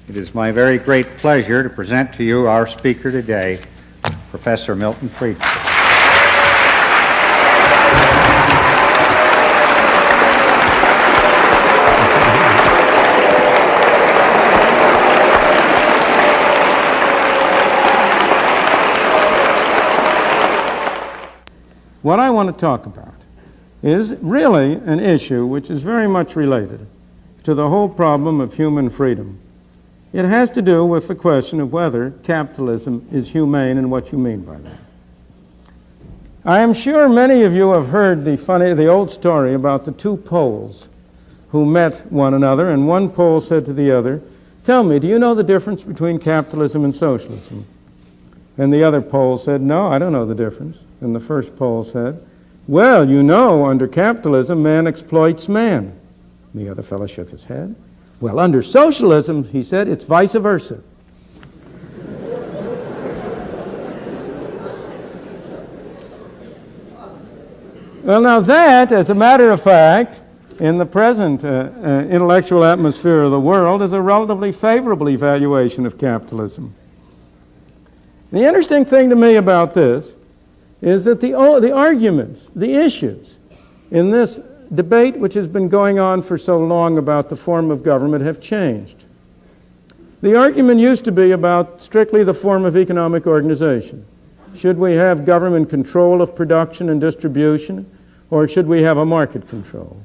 It is my very great pleasure to present to you our speaker today, Professor Milton Friedman. What I want to talk about is really an issue which is very much related to the whole problem of human freedom. It has to do with the question of whether capitalism is humane and what you mean by that. I am sure many of you have heard the old story about the two Poles who met one another, and one Pole said to the other, "Tell me, do you know the difference between capitalism and socialism?" And the other Pole said, "No, I don't know the difference." And the first Pole said, "Well, you know, under capitalism, man exploits man." And the other fellow shook his head. "Well, under socialism," he said, "it's vice versa." Well, now that, as a matter of fact, in the present intellectual atmosphere of the world, is a relatively favorable evaluation of capitalism. The interesting thing to me about this is that the arguments, the issues in this debate which has been going on for so long about the form of government have changed. The argument used to be about strictly the form of economic organization. Should we have government control of production and distribution, or should we have a market control?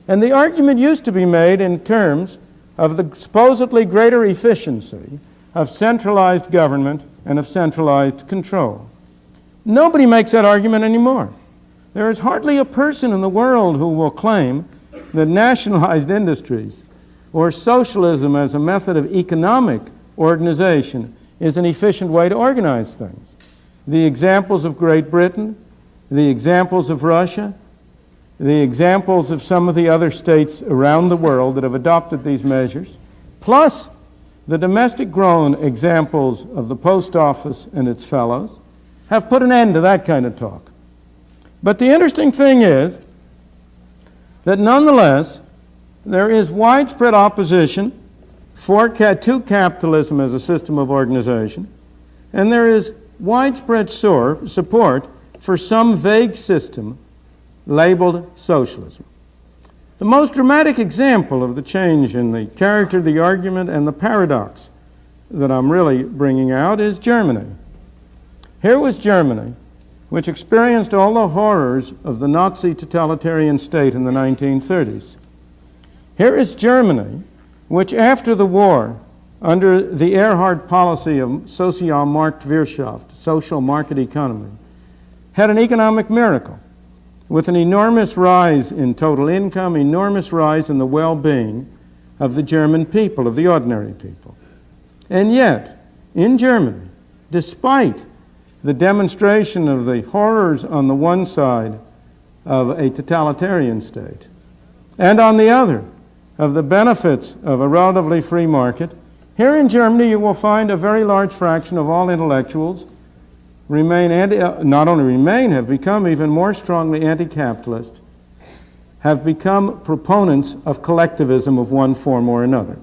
And the argument used to be made in terms of the supposedly greater efficiency of centralized government and of centralized control. Nobody makes that argument anymore. There is hardly a person in the world who will claim that nationalized industries or socialism as a method of economic organization is an efficient way to organize things. The examples of Great Britain, the examples of Russia, the examples of some of the other states around the world that have adopted these measures, plus the domestic-grown examples of the post office and its fellows, have put an end to that kind of talk. But the interesting thing is that nonetheless, there is widespread opposition to capitalism as a system of organization, and there is widespread support for some vague system labeled socialism. The most dramatic example of the change in the character of the argument and the paradox that I'm really bringing out is Germany. Here was Germany, which experienced all the horrors of the Nazi totalitarian state in the 1930s. Here is Germany, which after the war, under the Erhard policy of Sozialmarktwirtschaft, social market economy, had an economic miracle with an enormous rise in total income, enormous rise in the well-being of the German people, of the ordinary people. And yet, in Germany, despite the demonstration of the horrors on the one side of a totalitarian state, and on the other, of the benefits of a relatively free market, here in Germany you will find a very large fraction of all intellectuals have become even more strongly anti-capitalist, have become proponents of collectivism of one form or another.